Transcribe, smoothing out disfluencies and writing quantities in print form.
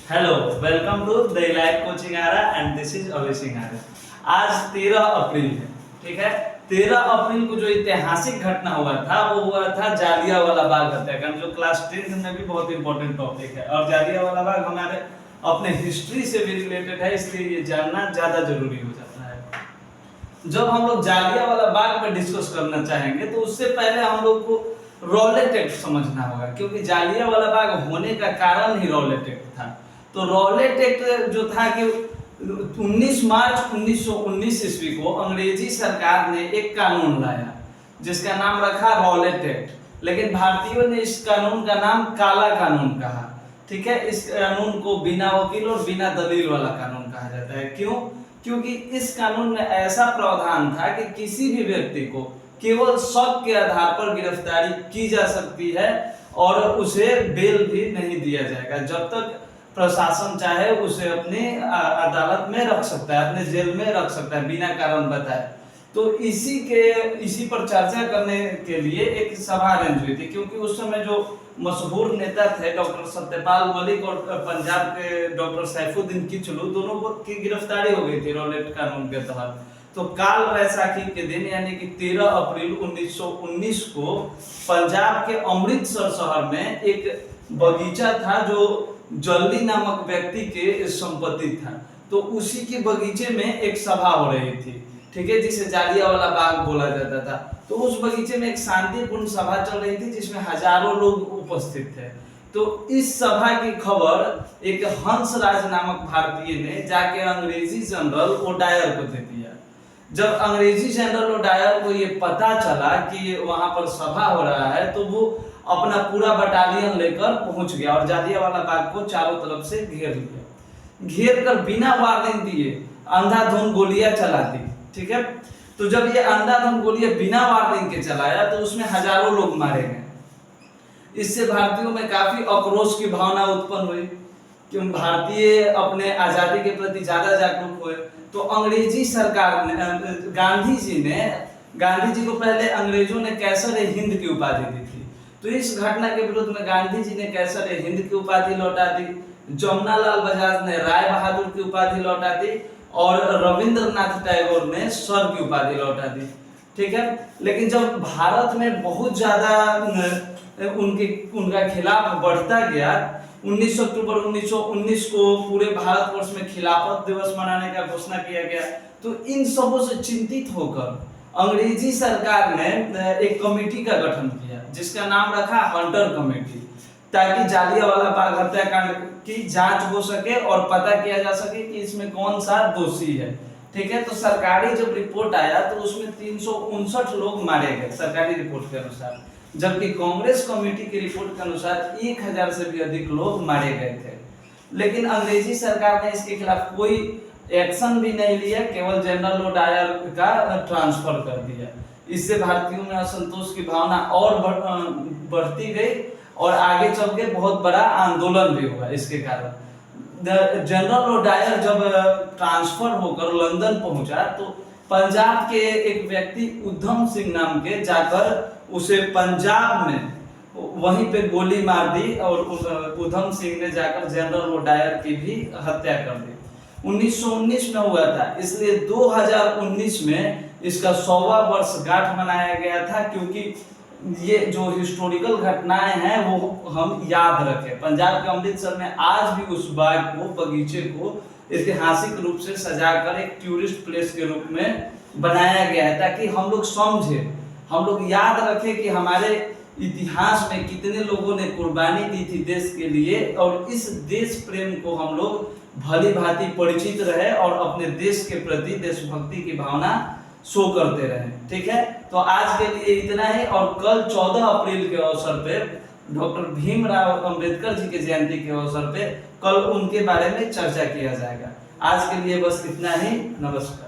Hello, welcome to the life coaching Ara and this is Abhay Singh Ara. आज 13 अप्रैल है, ठीक है। 13 अप्रैल को जो ऐतिहासिक घटना हुआ था वो हुआ था जालियांवाला बाग हत्याकांड, जो क्लास 10 में भी बहुत इंपॉर्टेंट टॉपिक है। और जालियांवाला बाग हमारे अपने हिस्ट्री से भी रिलेटेड है, इसलिए ये जानना ज्यादा जरूरी हो जाता है। जब हम लोग जालियांवाला बाग पर डिस्कस करना चाहेंगे तो उससे पहले हम लोग को रॉलेट एक्ट समझना होगा, क्योंकि जालियांवाला बाग होने का कारण ही रॉलेट एक्ट था। तो रॉलेट एक्ट जो था कि 19 मार्च 1919 ईस्वी को अंग्रेजी सरकार ने एक कानून लाया जिसका नाम रखा रॉलेट एक्ट। लेकिन भारतीयों ने इस कानून का नाम काला कानून कहा, ठीक है। इस कानून को बिना वकील और बिना दलील वाला कानून कहा जाता है। क्यों? क्योंकि इस कानून में ऐसा प्रावधान था कि किसी भी व्यक्ति को केवल शक के आधार पर गिरफ्तारी की जा सकती है और उसे बेल भी नहीं दिया जाएगा जब तक प्रशासन चाहे उसे अपनी अदालत में रख सकता है, अपने जेल में रख सकता है बिना कारण बताए। तो इसी पर चर्चा करने के लिए एक सभा अरेंज हुई थी, क्योंकि उस समय जो मशहूर नेता थे डॉक्टर सत्यपाल मलिक और पंजाब के डॉक्टर सैफुद्दीन किचलू, दोनों को की गिरफ्तारी हो गई थी रॉलेट कानून के तहत। तो काल वैसाखी के दिन यानी कि 13 अप्रैल 1919 को पंजाब के अमृतसर शहर में एक बगीचा था जो जल्दी नामक व्यक्ति के संपत्ति था। तो उसी के बगीचे में एक सभा हो रही थी, ठीक है, जिसे जालियांवाला बाग बोला जाता था। तो उस बगीचे में एक शांतिपूर्ण सभा चल रही थी जिसमें हजारों लोग उपस्थित थे। तो इस सभा की खबर एक हंसराज नामक भारतीय ने जाके अंग्रेजी जनरल ओडायर को दे दिया। जब अंग्रेजी जनरल ओडायर को ये पता चला कि वहां पर सभा हो रहा है तो वो अपना पूरा बटालियन लेकर पहुंच गया और जालियांवाला बाग को चारों तरफ से घेर लिया। घेर कर बिना वार्निंग दिए अंधाधुंध गोलियां चला दी, ठीक है। तो जब ये अंधाधुंध गोलियां बिना वार्निंग के चलाया तो उसमें हजारों लोग मारे गए। इससे भारतीयों में काफी आक्रोश की भावना उत्पन्न हुई, क्योंकि भारतीय अपने आजादी के प्रति ज्यादा जागरूक हुए। तो अंग्रेजी सरकार ने गांधी जी को पहले अंग्रेजों ने कैसर हिंद की उपाधि दी थी। तो इस घटना के विरुद्ध में गांधी जी ने कैसर हिंद की उपाधि लौटा दी, जमुनालाल बजाज ने राय बहादुर की उपाधि लौटा दी और रविंद्रनाथ टैगोर ने सर की उपाधि लौटा दी, ठीक है। लेकिन जब भारत में बहुत ज्यादा उनका खिलाफ बढ़ता गया, 19 अक्टूबर 1919 को पूरे भारतवर्ष में खिलाफत दिवस मनाने का घोषणा किया गया। तो इन सबों से चिंतित होकर अंग्रेजी सरकार ने एक कमेटी का गठन किया जिसका नाम रखा हंटर कमेटी, ताकि जालियांवाला बाग हत्याकांड की जांच हो सके और पता किया जा सके कि इसमें कौन सा दोषी है, ठीक है। तो सरकारी जब रिपोर्ट आया तो उसमें 359 लोग मारे गए सरकारी रिपोर्ट के अनुसार, जबकि कांग्रेस कमेटी की रिपोर्ट के अनुसार 1000 से भी अधिक लोग मारे गए थे। लेकिन अंग्रेजी सरकार ने इसके खिलाफ कोई एक्शन भी नहीं लिया, केवल जनरल ओडायर का ट्रांसफर कर दिया। इससे भारतीयों में असंतोष की भावना और बढ़ती गई और आगे चल के बहुत बड़ा आंदोलन भी हुआ इसके कारण। जनरल ओडायर जब ट्रांसफर होकर लंदन पहुंचा तो पंजाब के एक व्यक्ति उधम सिंह नाम के जाकर उसे पंजाब में वहीं पे गोली मार दी और उधम सिंह ने जाकर जनरल ओडायर की भी हत्या कर दी। 1919 में हुआ था, इसलिए 2019 में इसका 100वां वर्षगांठ मनाया गया था, क्योंकि ये जो हिस्टोरिकल घटनाएं हैं वो हम याद रखें। पंजाब के अमृतसर में आज भी उस बाग को, बगीचे को ऐतिहासिक रूप से सजाकर एक टूरिस्ट प्लेस के रूप में बनाया गया है, ताकि हम लोग समझें, हम लोग याद रखें कि हमारे इतिहास में कितने लोगों ने कुर्बानी दी थी देश के लिए, और इस देश प्रेम को हम लोग भली भांति परिचित रहे और अपने देश के प्रति देशभक्ति की भावना शो करते रहे, ठीक है। तो आज के लिए इतना ही, और कल 14 अप्रैल के अवसर पे डॉक्टर भीमराव अंबेडकर जी के जयंती के अवसर पे कल उनके बारे में चर्चा किया जाएगा। आज के लिए बस इतना ही, नमस्कार।